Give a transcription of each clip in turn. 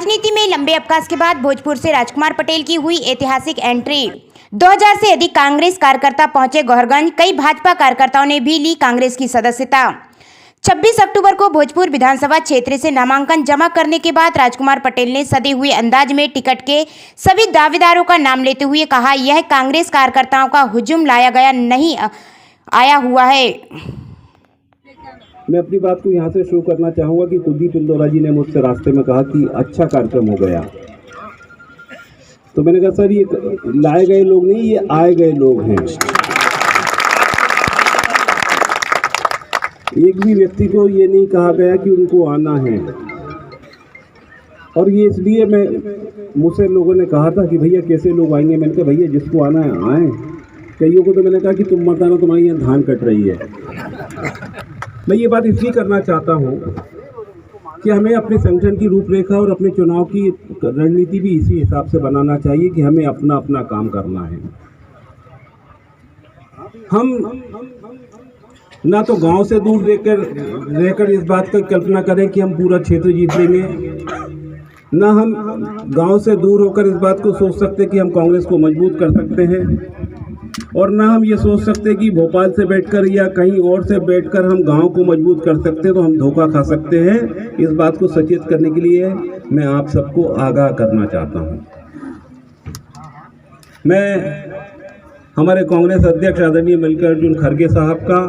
राजनीति में लंबे अवकाश के बाद भोजपुर से राजकुमार पटेल की हुई ऐतिहासिक एंट्री। 2000 से अधिक कांग्रेस कार्यकर्ता पहुंचे गौरगंज। कई भाजपा कार्यकर्ताओं ने भी ली कांग्रेस की सदस्यता। 26 अक्टूबर को भोजपुर विधानसभा क्षेत्र से नामांकन जमा करने के बाद राजकुमार पटेल ने सधे हुए अंदाज में टिकट के सभी दावेदारों का नाम लेते हुए कहा, यह कांग्रेस कार्यकर्ताओं का हुजूम लाया गया नहीं आया हुआ है। मैं अपनी बात को यहाँ से शुरू करना चाहूँगा कि कुलदीप इंदौरा जी ने मुझसे रास्ते में कहा कि अच्छा कार्यक्रम हो गया, तो मैंने कहा सर ये लाए गए लोग नहीं, ये आए गए लोग हैं। एक भी व्यक्ति को ये नहीं कहा गया कि उनको आना है। और ये इसलिए मुझसे लोगों ने कहा था कि भैया कैसे लोग आएंगे। मैंने कहा भैया जिसको आना है आए। कईयों को तो मैंने कहा कि तुम मत आना, तुम्हारी यहाँ धान कट रही है। मैं ये बात इसलिए करना चाहता हूँ कि हमें अपने संगठन की रूपरेखा और अपने चुनाव की रणनीति भी इसी हिसाब से बनाना चाहिए कि हमें अपना अपना काम करना है। हम ना तो गांव से दूर रहकर इस बात की कल्पना करें कि हम पूरा क्षेत्र जीत लेंगे, ना हम गांव से दूर होकर इस बात को सोच सकते कि हम कांग्रेस को मजबूत कर सकते हैं, और ना हम ये सोच सकते कि भोपाल से बैठकर या कहीं और से बैठकर हम गांव को मजबूत कर सकते हैं, तो हम धोखा खा सकते हैं। इस बात को सचेत करने के लिए मैं आप सबको आगाह करना चाहता हूं। मैं हमारे कांग्रेस अध्यक्ष आदरणीय मल्लिकार्जुन खड़गे साहब का,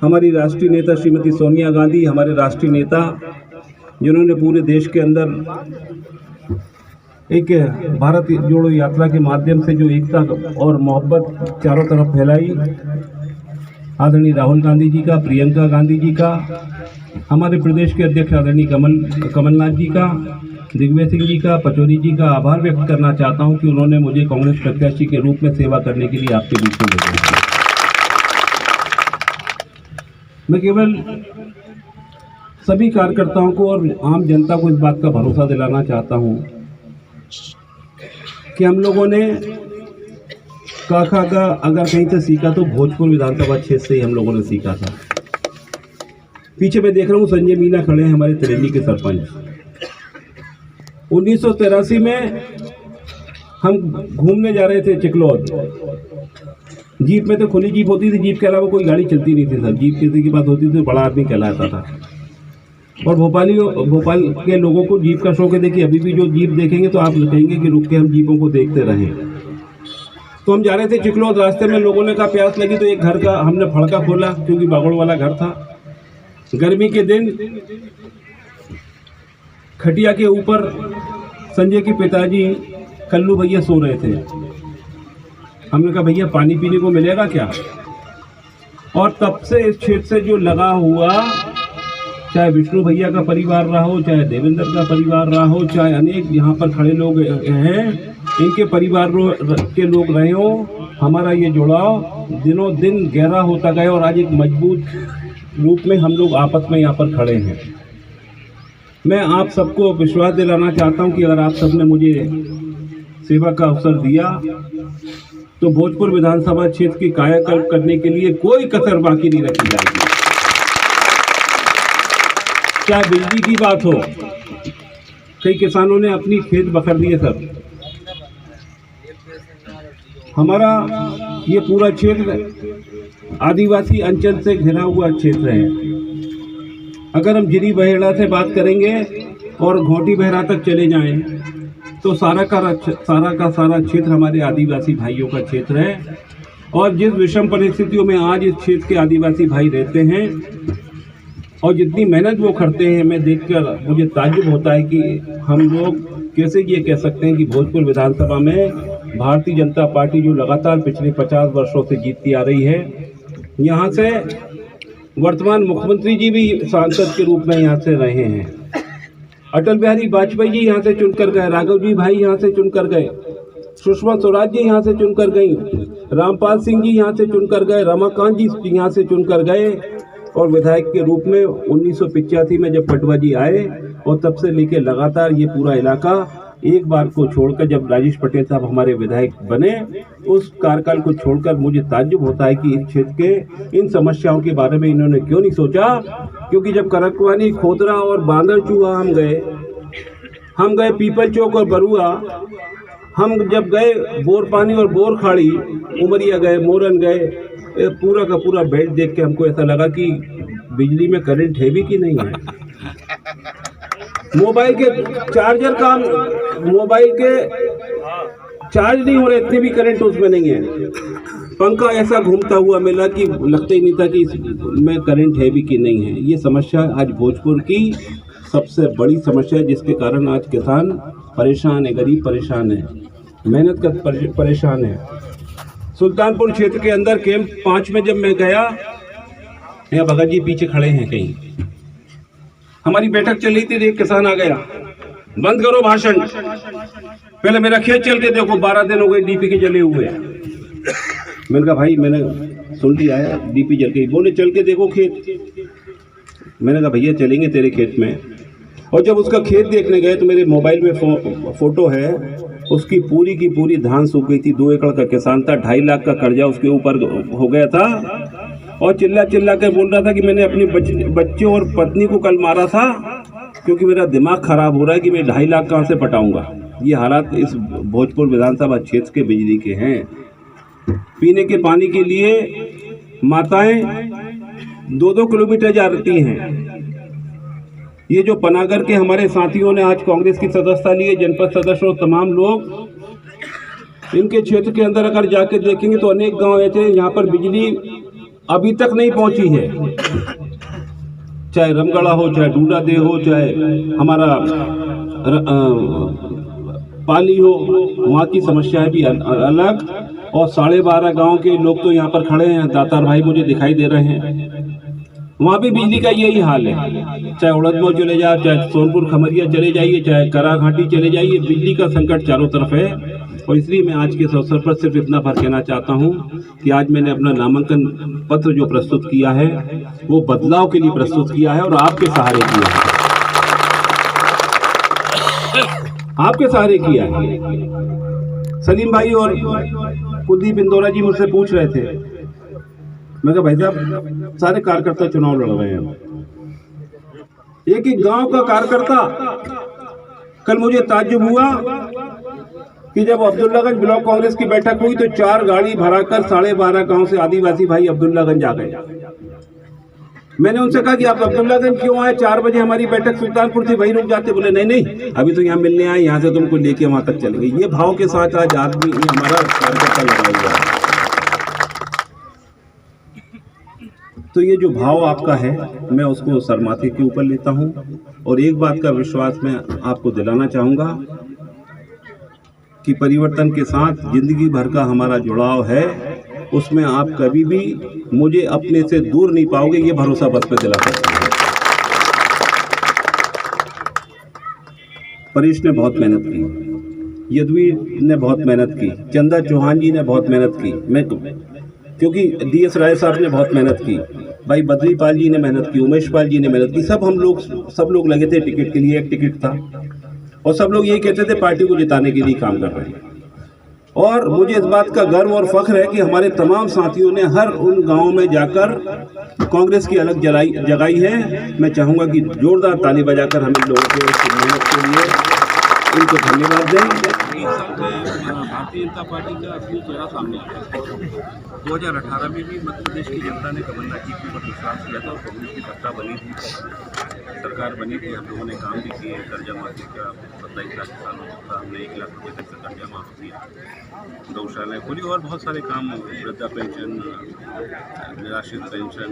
हमारी राष्ट्रीय नेता श्रीमती सोनिया गांधी, हमारे राष्ट्रीय नेता जिन्होंने पूरे देश के अंदर एक भारत जोड़ो यात्रा के माध्यम से जो एकता और मोहब्बत चारों तरफ फैलाई, आदरणीय राहुल गांधी जी का, प्रियंका गांधी जी का, हमारे प्रदेश के अध्यक्ष आदरणीय कमलनाथ जी का, दिग्विजय सिंह जी का, पचौरी जी का आभार व्यक्त करना चाहता हूं कि उन्होंने मुझे कांग्रेस प्रत्याशी के रूप में सेवा करने के लिए आपके बीच में भेजा। मैं केवल सभी कार्यकर्ताओं को और आम जनता को इस बात का भरोसा दिलाना चाहता हूं कि हम लोगों ने काका का अगर कहीं से सीखा तो भोजपुर विधानसभा क्षेत्र से ही हम लोगों ने सीखा था। पीछे मैं देख रहा हूँ संजय मीना खड़े हैं, हमारे तिरेली के सरपंच। 1983 में हम घूमने जा रहे थे चिकलौद। जीप में तो खुली जीप होती थी, जीप के अलावा कोई गाड़ी चलती नहीं थी। सब जीप किसी की बात होती थी तो बड़ा आदमी कहलाता था। और भोपाल के लोगों को जीप का शौक है। देखिए अभी भी जो जीप देखेंगे तो आप कहेंगे कि रुक के हम जीपों को देखते रहें। तो हम जा रहे थे चिकलौद, रास्ते में लोगों ने कहा प्यास लगी, तो एक घर का हमने फड़का खोला क्योंकि बागोड़ वाला घर था। गर्मी के दिन खटिया के ऊपर संजय के पिताजी कल्लू भैया सो रहे थे। हमने कहा भैया पानी पीने को मिलेगा क्या? और तब से इस क्षेत्र से जो लगा हुआ, चाहे विष्णु भैया का परिवार रहा हो, चाहे देवेंद्र का परिवार रहा हो, चाहे अनेक यहाँ पर खड़े लोग हैं इनके परिवार के लोग रहे हो, हमारा ये जुड़ाव दिनों दिन गहरा होता गया और आज एक मजबूत रूप में हम लोग आपस में यहाँ पर खड़े हैं। मैं आप सबको विश्वास दिलाना चाहता हूँ कि अगर आप सबने मुझे सेवा का अवसर दिया तो भोजपुर विधानसभा क्षेत्र की कायाकल्प करने के लिए कोई कसर बाकी नहीं रखी जाएगी। चाहे बिजली की बात हो, कई किसानों ने अपनी खेत बखर दिए सब। हमारा ये पूरा क्षेत्र आदिवासी अंचल से घिरा हुआ क्षेत्र है। अगर हम जिरी बहेड़ा से बात करेंगे और घोटी बहरा तक चले जाएं तो सारा का क्षेत्र हमारे आदिवासी भाइयों का क्षेत्र है। और जिस विषम परिस्थितियों में आज इस क्षेत्र के आदिवासी भाई रहते हैं और जितनी मेहनत वो करते हैं, मैं देखकर मुझे ताज्जुब होता है कि हम लोग कैसे ये कह सकते हैं कि भोजपुर विधानसभा में भारतीय जनता पार्टी जो लगातार पिछले 50 वर्षों से जीतती आ रही है, यहाँ से वर्तमान मुख्यमंत्री जी भी सांसद के रूप में यहाँ से रहे हैं। अटल बिहारी वाजपेयी जी यहाँ से चुनकर गए, राघव जी भाई यहाँ से चुनकर गए, सुषमा स्वराज जी यहाँ से चुनकर गई, रामपाल सिंह जी यहाँ से चुनकर गए, रमाकांत जी यहाँ से चुनकर गए। और विधायक के रूप में 1985 में जब पटवा जी आए और तब से लेके लगातार ये पूरा इलाका, एक बार को छोड़कर जब राजेश पटेल साहब हमारे विधायक बने, उस कार्यकाल को छोड़कर मुझे ताज्जुब होता है कि इस क्षेत्र के इन समस्याओं के बारे में इन्होंने क्यों नहीं सोचा। क्योंकि जब करकवानी, खोदरा और बांदर चूहा हम गए, हम गए पीपल चौक और बरुआ। हम जब गए बोर पानी और बोर खाड़ी, उमरिया गए, मोरन गए, पूरा का पूरा बेल्ट देख के हमको ऐसा लगा कि बिजली में करंट है भी कि नहीं है। मोबाइल के चार्जर का, मोबाइल के चार्ज नहीं हो रहे, इतने भी करंट उसमें नहीं है। पंखा ऐसा घूमता हुआ मिला कि लगता ही नहीं था कि इसमें करंट है भी कि नहीं है। ये समस्या आज भोजपुर की सबसे बड़ी समस्या है, जिसके कारण आज किसान परेशान है, गरीब परेशान है, मेहनत कर परेशान है। सुल्तानपुर क्षेत्र के अंदर कैंप 5 में जब मैं गया, यहाँ भगत जी पीछे खड़े हैं कहीं, हमारी बैठक चल रही थी, एक किसान आ गया, बंद करो भाषण, पहले मेरा खेत चल के देखो, 12 दिन हो गए डीपी के जले हुए। मैंने कहा भाई मैंने सुन लिया है डीपी जल गई। बोले चल के देखो खेत। मैंने कहा भैया चलेंगे तेरे खेत में। और जब उसका खेत देखने गए तो मेरे मोबाइल में फोटो है, उसकी पूरी की पूरी धान सूख गई थी। 2 एकड़ का किसान था, 2.5 लाख का कर्जा उसके ऊपर हो गया था, और चिल्ला चिल्ला कर बोल रहा था कि मैंने अपने बच्चे और पत्नी को कल मारा था क्योंकि मेरा दिमाग खराब हो रहा है कि मैं 2.5 लाख कहाँ से पटाऊंगा। ये हालात इस भोजपुर विधानसभा क्षेत्र के बिजली के हैं। पीने के पानी के लिए माताएं 2-2 किलोमीटर जाती हैं। ये जो पनागर के हमारे साथियों ने आज कांग्रेस की सदस्यता ली है, जनपद सदस्य और तमाम लोग, इनके क्षेत्र के अंदर अगर जाके देखेंगे तो अनेक गांव ऐसे हैं यहाँ पर बिजली अभी तक नहीं पहुंची है। चाहे रमगढ़ा हो, चाहे डूडादेह हो, चाहे हमारा पाली हो, वहाँ की समस्याएं भी अलग। और 12.5 गांव के लोग तो यहाँ पर खड़े हैं, दातार भाई मुझे दिखाई दे रहे हैं, वहाँ भी बिजली का यही हाल है। चाहे उड़दमऊ चले जाओ, चाहे सोनपुर खमरिया चले जाइए, चाहे कराघाटी चले जाइए, बिजली का संकट चारों तरफ है। और इसलिए मैं आज के इस अवसर पर सिर्फ इतना बात कहना चाहता हूँ कि आज मैंने अपना नामांकन पत्र जो प्रस्तुत किया है वो बदलाव के लिए प्रस्तुत किया है और आपके सहारे किया है, आपके सहारे किया है। सलीम भाई और कुलदीप इंदौरा जी मुझसे पूछ रहे थे, मैं कहा भाई साहब सारे कार्यकर्ता चुनाव लड़ रहे हैं, एक एक गांव का कार्यकर्ता। कल मुझे ताज्जुब हुआ कि जब अब्दुल्लागंज ब्लॉक कांग्रेस की बैठक हुई तो 4 गाड़ी भराकर 12.5 गांव से आदिवासी भाई अब्दुल्लागंज आ गए। मैंने उनसे कहा कि आप अब्दुल्लागंज क्यों आए, 4 बजे हमारी बैठक सुल्तानपुर थी, वहीं रुक जाते। बोले नहीं नहीं अभी तो यहाँ मिलने आए, यहाँ से तुमको लेके वहां तक चलेंगे। ये भाव के साथ आज आदमी हमारा कार्यकर्ता लगा हुआ है। तो ये जो भाव आपका है मैं उसको सरमाथे के ऊपर लेता हूँ। और एक बात का विश्वास मैं आपको दिलाना चाहूँगा कि परिवर्तन के साथ जिंदगी भर का हमारा जुड़ाव है, उसमें आप कभी भी मुझे अपने से दूर नहीं पाओगे, ये भरोसा बस पे दिला सकता हूँ। परेश ने बहुत मेहनत की, यदुवीर ने बहुत मेहनत की, चंदा चौहान जी ने बहुत मेहनत की, मैं क्योंकि DS राय साहब ने बहुत मेहनत की, भाई बद्री पाल जी ने मेहनत की, उमेश पाल जी ने मेहनत की, सब लोग लगे थे टिकट के लिए। एक टिकट था और सब लोग यही कहते थे पार्टी को जिताने के लिए काम कर रहे हैं। और मुझे इस बात का गर्व और फख्र है कि हमारे तमाम साथियों ने हर उन गांवों में जाकर कांग्रेस की अलग जगाई है। मैं चाहूँगा कि जोरदार ताली बजाकर हम इन लोगों के मेहनत के लिए इनको धन्यवाद दें। भारतीय जनता पार्टी का असली चेहरा सामने आया है। 2018 में भी मध्य प्रदेश की जनता ने कमलनाथ जी के ऊपर विश्वास किया था और कांग्रेस की सत्ता बनी थी, सरकार बनी थी, हम लोगों ने काम भी किए। कर्जा माफी का 27 लाख किसानों का हमने 1 लाख रुपये तक का कर्जा माफ किया, गौशालाएँ खुली और बहुत सारे काम, वृद्धा पेंशन, निराश्रित पेंशन,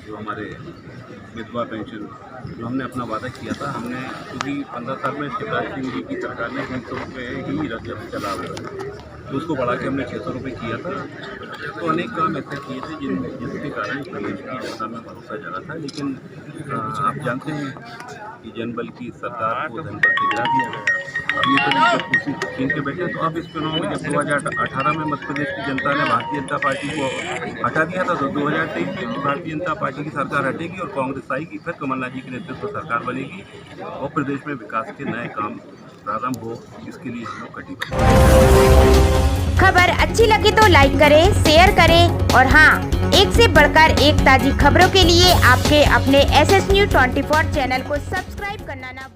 जो हमारे विधवा पेंशन, जो हमने अपना वादा किया था, हमने क्योंकि 15 साल में शिवराज सिंह जी की सरकार ने 300 रुपये ही रकम चला हुआ, तो उसको बढ़ा के हमने 600 रुपये किया था। तो अनेक काम ऐसे किए थे जिसके कारण प्रदेश की जनता में भरोसा जगा था। लेकिन आप जानते हैं कि जनबल की सरकार को धनबल से गिरा दिया गया। अब ये तो कुर्सी छीन के बैठे। तो अब इस चुनाव में जब 2018 में मध्य प्रदेश की जनता ने भारतीय जनता पार्टी को हटा दिया था, तो 2023 में भारतीय जनता पार्टी की सरकार हटेगी और कांग्रेस आएगी, फिर कमलनाथ जी के नेतृत्व सरकार बनेगी और प्रदेश में विकास के नए काम प्रारंभ हो, इसके लिए हम लोग कटिबद्ध। खबर अच्छी लगी तो लाइक करें, शेयर करें और हाँ, एक से बढ़कर एक ताज़ी खबरों के लिए आपके अपने SS News 24 चैनल को सब्सक्राइब करना ना